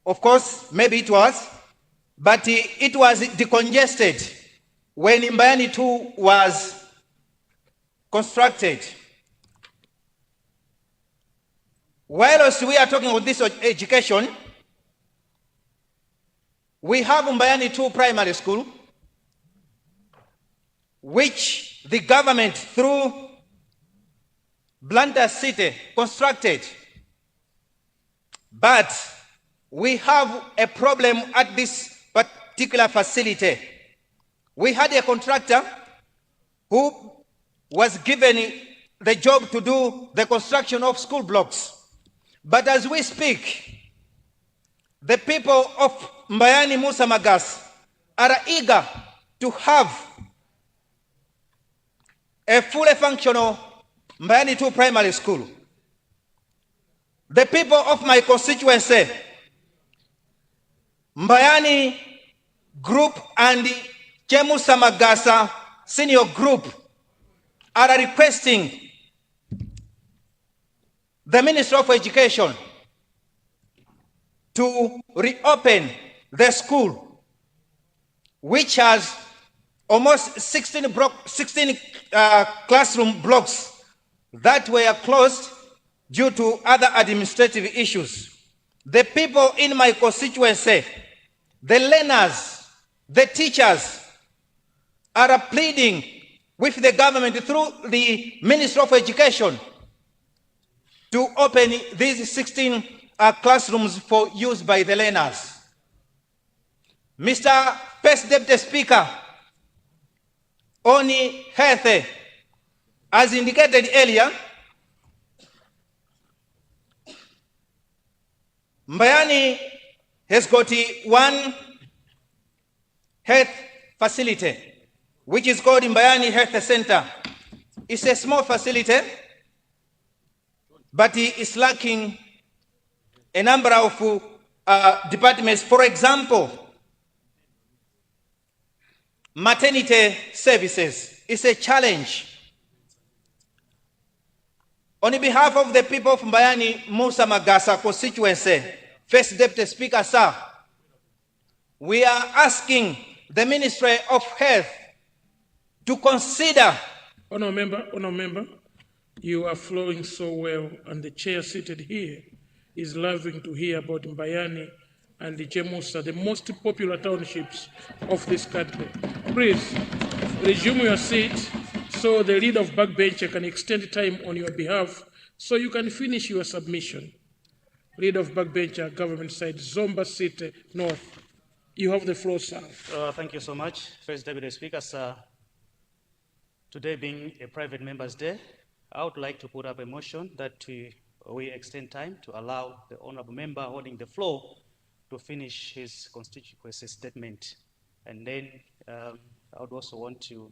Of course, maybe it was, but it was decongested when Mbayani 2 was constructed. Whilst we are talking about this education, we have Mbayani 2 primary school, which the government through Blantyre City constructed. But we have a problem at this particular facility. We had a contractor who was given the job to do the construction of school blocks. But as we speak, the people of Mbayani Musa Magas are eager to have a fully functional Mbayani 2 primary school. The people of my constituency, Mbayani Group and Chemusa Magasa Senior Group, are requesting the Minister of Education to reopen the school, which has almost 16 classroom blocks that were closed due to other administrative issues. The people in my constituency, the learners, the teachers, are pleading with the government through the Minister of Education to open these 16 classrooms for use by the learners. Mr. First Deputy Speaker, on health, as indicated earlier, Mbayani has got 1 health facility, which is called Mbayani Health Center. It's a small facility, but it is lacking a number of departments. For example, maternity services is a challenge. On behalf of the people of Mbayani Musa Magasa constituency, First Deputy Speaker, sir, we are asking the Ministry of Health to consider. Honourable member, you are flowing so well, and the chair seated here is loving to hear about Mbayani and the Chemusa, the most popular townships of this country. Please resume your seat so the leader of backbencher can extend time on your behalf so you can finish your submission. Leader of Backbencher Government Side, Zomba City North. You have the floor, sir. Thank you so much, First Deputy Speaker, sir. Today being a private member's day, I would like to put up a motion that we extend time to allow the honorable member holding the floor to finish his constituency statement. And then I would also want to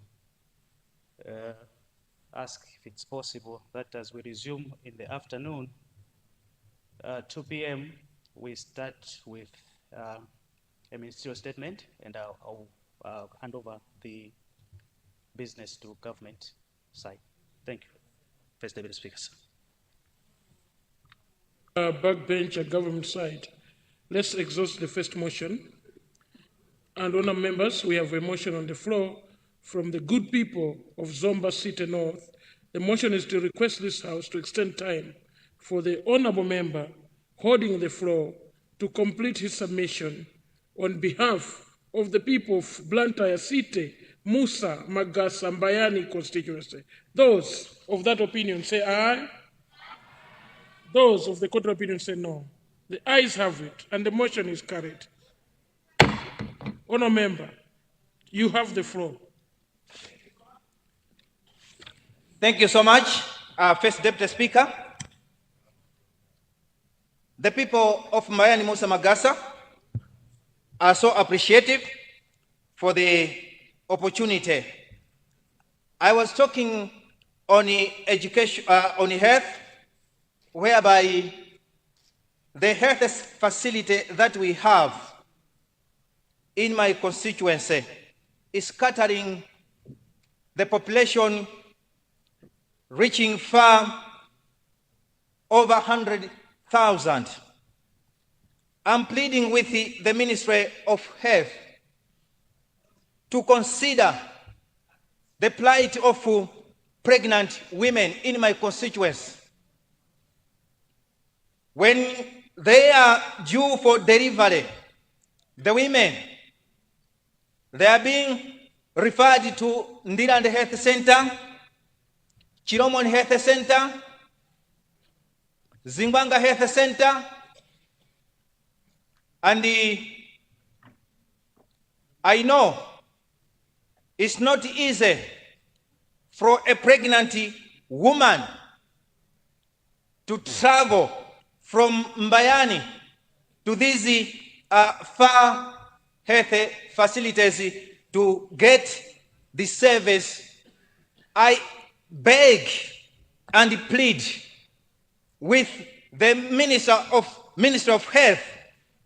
ask if it's possible that as we resume in the afternoon, 2 p.m., we start with a ministerial statement, and I'll hand over the business to government side. Thank you. First Deputy Speaker, sir. Backbencher Government Side. Let's exhaust the first motion. And honour members, we have a motion on the floor from the good people of Zomba City North. The motion is to request this House to extend time for the honourable member holding the floor to complete his submission on behalf of the people of Blantyre City, Musa, Magasa, Mbayani constituency. Those of that opinion say aye. Those of the contrary opinion say no. The ayes have it, and the motion is carried. Honour member, you have the floor. Thank you so much, First Deputy Speaker. The people of Mbayani Musa Magasa are so appreciative for the opportunity. I was talking on education, on health, whereby the health facility that we have in my constituency is scattering the population reaching far over 100,000. I'm pleading with the Ministry of Health to consider the plight of pregnant women in my constituency. When they are due for delivery, the women, they are being referred to Ndiland Health Center, Chiromon Health Center, Zimbanga Health Center, and I know it's not easy for a pregnant woman to travel from Mbayani to these far health facilities to get the service. I beg and plead with the Minister of Health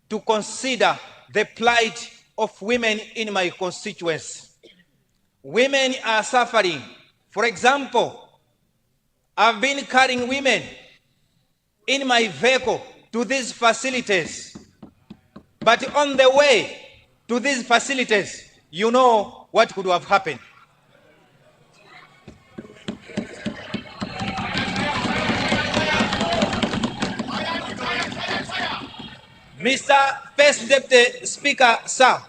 to consider the plight of women in my constituency. Women are suffering. For example, I've been carrying women in my vehicle to these facilities. But on the way to these facilities, you know what could have happened. Mr. First Deputy Speaker, sir,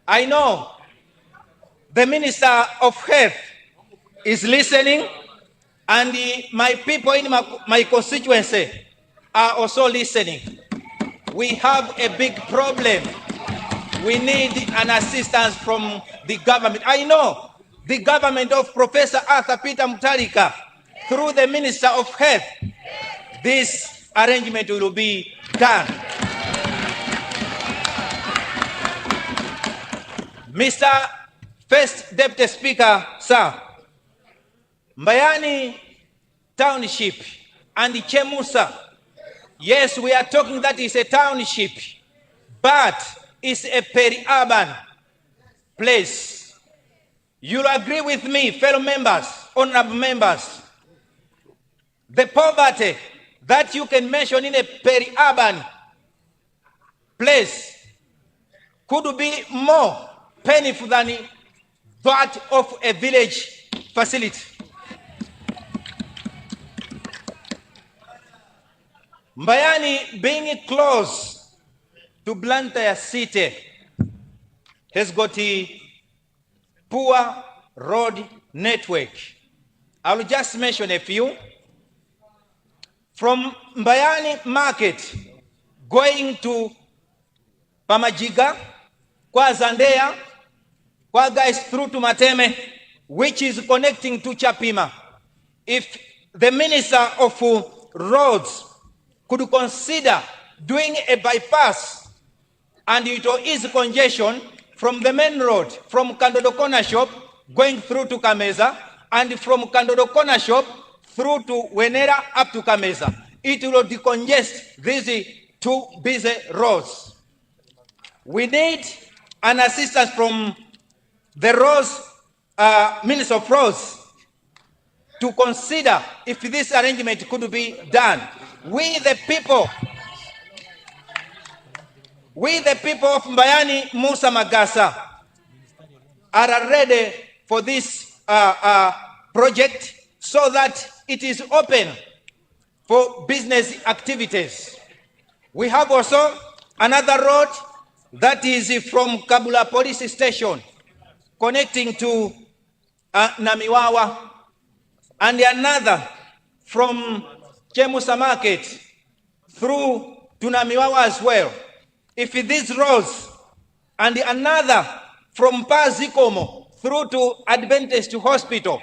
I know the Minister of Health is listening, and my people in my constituency are also listening. We have a big problem. We need an assistance from the government. I know the government of Professor Arthur Peter Mutharika, through the Minister of Health, this arrangement will be done. Mr. First Deputy Speaker, sir, Mbayani Township and Chemusa, yes, we are talking that it's a township, but it's a peri-urban place. You'll agree with me, fellow members, honorable members, the poverty that you can mention in a peri-urban place could be more painful than that of a village facility. Mbayani, being close to Blantyre City, has got a poor road network. I will just mention a few. from Mbayani Market going to Pamajiga, kwa Zandea, kwa guys through to Mateme, which is connecting to Chapima. If the Minister of Roads could consider doing a bypass and it will ease congestion from the main road, from Kandodo Corner Shop going through to Kameza, and from Kandodo Corner Shop through to Wenera up to Kameza. It will decongest these two busy roads. We need an assistance from the roads, Minister of Roads, to consider if this arrangement could be done. We the people of Mbayani Musa Magasa are ready for this project so that it is open for business activities. We have also another road that is from Kabula Police Station connecting to Namiwawa, and another from Chemusa Market through to Namiwawa as well. If these roads, and another from Pazikomo through to Adventist Hospital,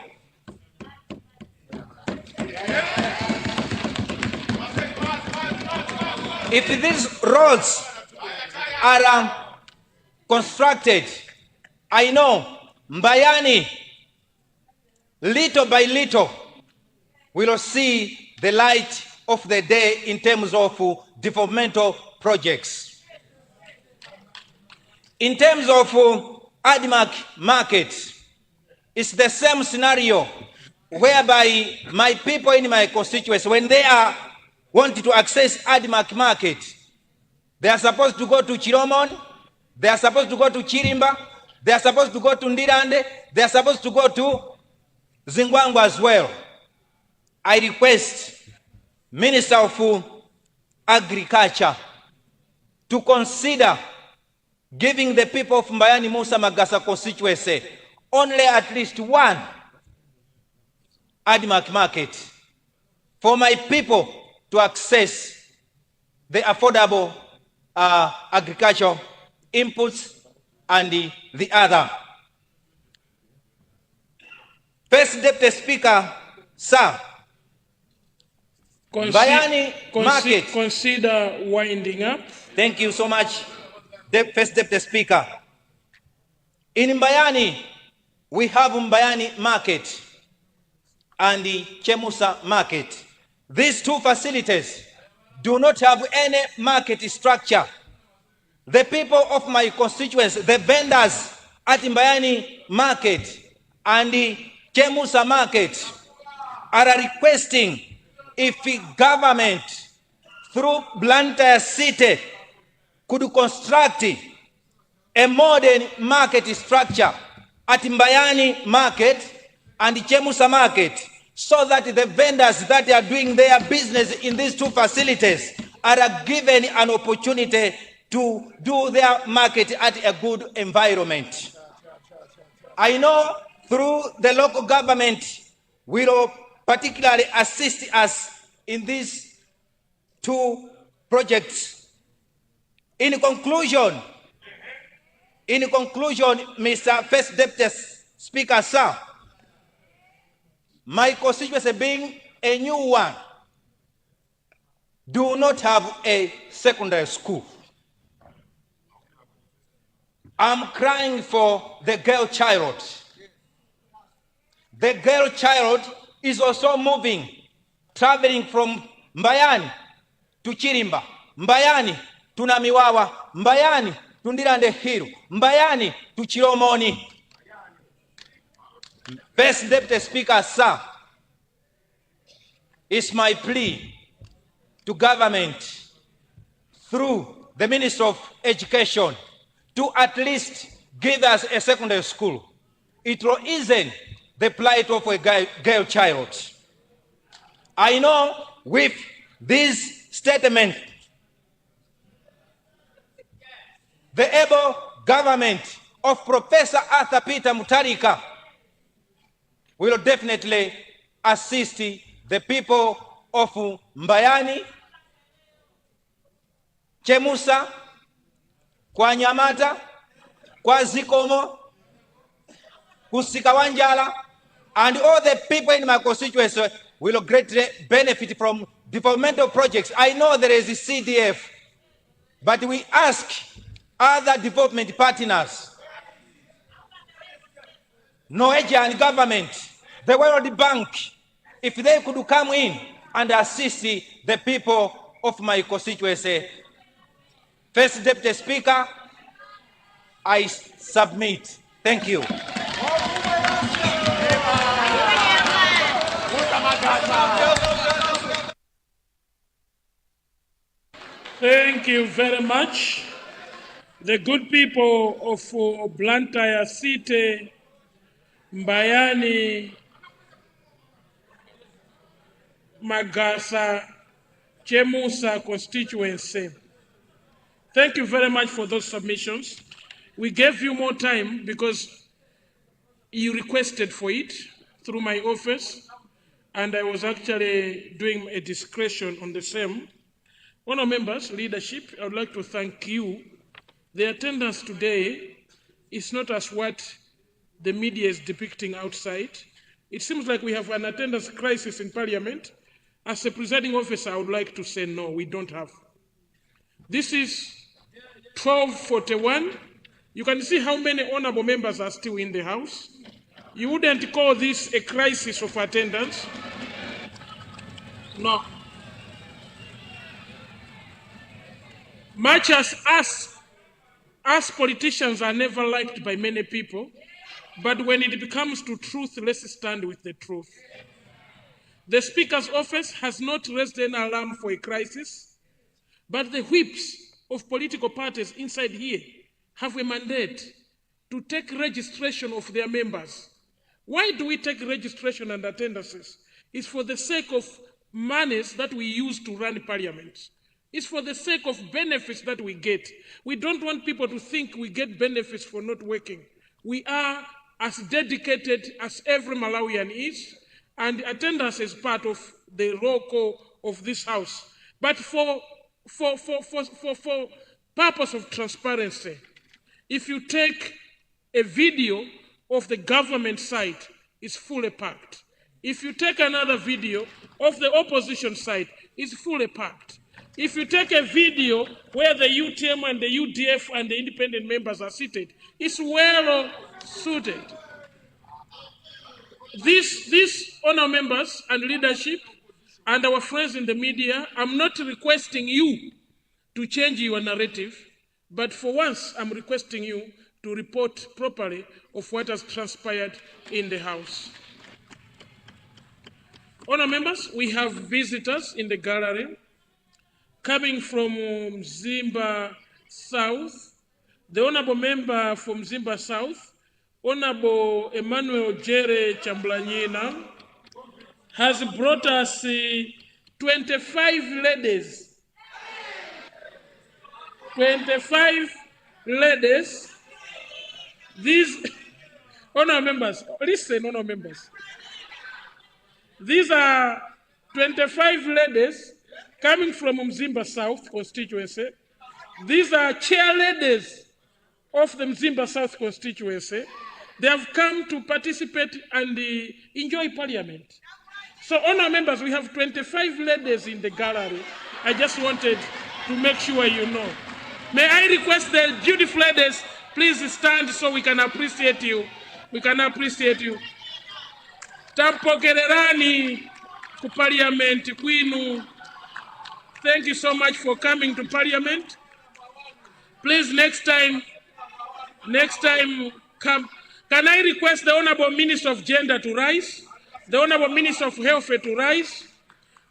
if these roads are constructed, I know Mbayani, little by little, will see the light of the day in terms of developmental projects. In terms of Admark Market, it's the same scenario whereby my people in my constituency, when they are wanting to access Admark Market, they are supposed to go to Chiromon, they are supposed to go to Chirimba, they are supposed to go to Ndirande, they are supposed to go to Zingwangu as well. I request Minister of Agriculture to consider giving the people of Mbayani Musa Magasa constituency only at least one Admark Market for my people to access the affordable agricultural inputs and the other. First Deputy Speaker, sir, Mbayani Market. Consider winding up. Thank you so much, First Deputy Speaker. In Mbayani, we have Mbayani Market and the Chemusa Market. These two facilities do not have any market structure. The people of my constituency, the vendors at Mbayani Market and the Chemusa Market, are requesting if the government through Blantyre City could construct a modern market structure at Mbayani Market and Chemusa Market, so that the vendors that are doing their business in these two facilities are given an opportunity to do their market at a good environment. I know through the local government will particularly assist us in these two projects. In conclusion, Mr. First Deputy Speaker, sir, my constituency being a new one, do not have a secondary school. I'm crying for the girl child. The girl child is also moving, traveling from Mbayani to Chirimba, Mbayani to Namiwawa, Mbayani to Ndirande Hill, Mbayani to Chiromoni. First Deputy Speaker, sir, it's my plea to government through the Minister of Education to at least give us a secondary school. It will ease the plight of a girl child. I know with this statement, the able government of Professor Arthur Peter Mutarika will definitely assist the people of Mbayani, Chemusa, kwa Nyamata, kwa Zikomo, Kusikawanjala, and all the people in my constituency will greatly benefit from developmental projects. I know there is a CDF, but we ask other development partners, Norwegian government, the World Bank, if they could come in and assist the people of my constituency. First Deputy Speaker, I submit. Thank you. Thank you very much. The good people of Blantyre City, Mbayani, Magasa, Chemusa constituency. Thank you very much for those submissions. We gave you more time because you requested for it through my office, and I was actually doing a discretion on the same. Honourable members, leadership, I would like to thank you. The attendance today is not as what the media is depicting outside. It seems like we have an attendance crisis in Parliament. As a presiding officer, I would like to say no, we don't have. This is 12:41. You can see how many honourable members are still in the House. You wouldn't call this a crisis of attendance. No. Much as us politicians are never liked by many people, but when it comes to truth, let's stand with the truth. The Speaker's office has not raised an alarm for a crisis, but the whips of political parties inside here have a mandate to take registration of their members. Why do we take registration and attendances? It's for the sake of monies that we use to run Parliament. It's for the sake of benefits that we get. We don't want people to think we get benefits for not working. We are as dedicated as every Malawian is, and attendance is part of the roll call of this House. But for purpose of transparency, if you take a video of the government side, it's fully packed. If you take another video of the opposition side, it's fully packed. If you take a video where the UTM and the UDF and the independent members are seated, it's well suited. These honor members and leadership and our friends in the media, I'm not requesting you to change your narrative, but for once I'm requesting you to report properly of what has transpired in the House. Honor members, we have visitors in the gallery coming from Mzimba South. The honorable member from Mzimba South, Honorable Emmanuel Jere Chamblanyina, has brought us 25 ladies. 25 ladies. These honor members, listen, honor members. These are 25 ladies coming from Mzimba South constituency. These are chair ladies of the Mzimba South constituency. They have come to participate and enjoy Parliament. So, honor members, we have 25 ladies in the gallery. I just wanted to make sure you know. May I request the beautiful ladies, please stand so we can appreciate you. We can appreciate you. Tampokererani ku Parliament kwinu. Thank you so much for coming to Parliament. Please, next time come. Can I request the Honorable Minister of Gender to rise, the Honorable Minister of Health to rise,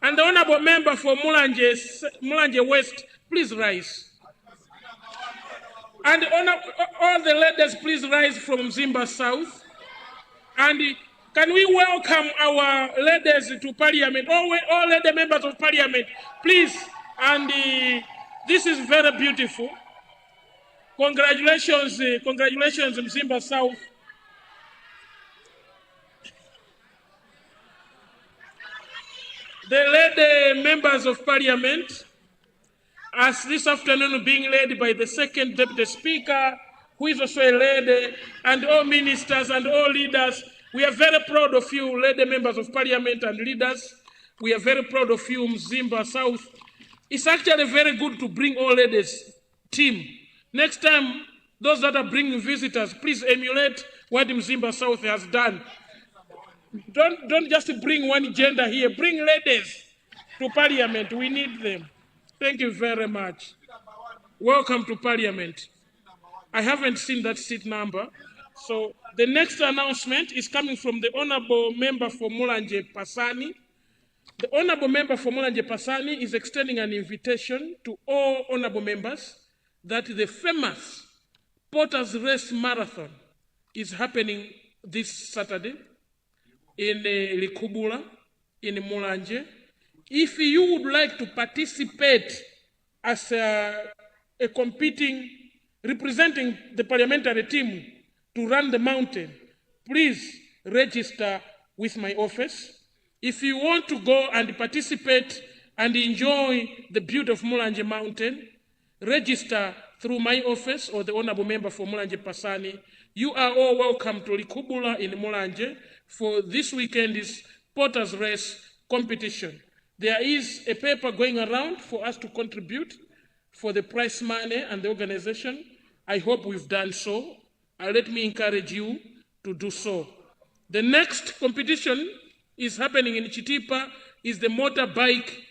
and the Honorable Member for Mulanje West, please rise. And all the ladies, please rise from Mzimba South. And can we welcome our ladies to Parliament, all lady members of Parliament, please. And this is very beautiful. Congratulations, congratulations, Mzimba South. The lady members of parliament, as this afternoon being led by the second deputy speaker, who is also a lady, and all ministers and all leaders. We are very proud of you, lady members of parliament and leaders. We are very proud of you, Mzimba South. It's actually very good to bring all ladies team. Next time, those that are bringing visitors, please emulate what Mzimba South has done. Don't just bring one gender here. Bring ladies to parliament. We need them. Thank you very much. Welcome to parliament. I haven't seen that seat number. So the next announcement is coming from the Honorable Member for Mulanje Pasani. The Honorable Member for Mulanje Pasani is extending an invitation to all Honorable Members that the famous Porter's Race Marathon is happening this Saturday in Likubula, in Mulanje. If you would like to participate as a representing the parliamentary team to run the mountain, please register with my office. If you want to go and participate and enjoy the beauty of Mulanje Mountain, register through my office or the Honorable Member for Mulanje Pasani. You are all welcome to Likubula in Mulanje for this weekend's Porter's Race competition. There is a paper going around for us to contribute for the prize money and the organization. I hope we've done so. Let me encourage you to do so. The next competition is happening in Chitipa, is the motorbike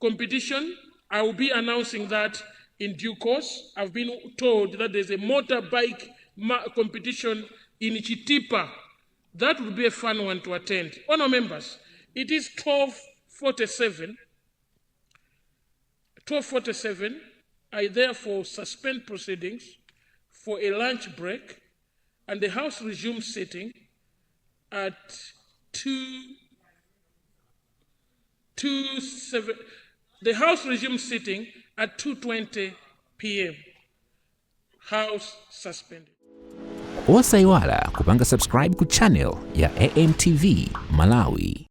competition. I will be announcing that in due course. I've been told that there's a motorbike competition in Chitipa. That would be a fun one to attend. Honor members, it is 12:47. 12:47. I therefore suspend proceedings for a lunch break, and the House resumes sitting at 2:07. The House resumes sitting at 2:20 p.m. House suspended. Osaiwala kupanga subscribe ku channel ya AMTV Malawi.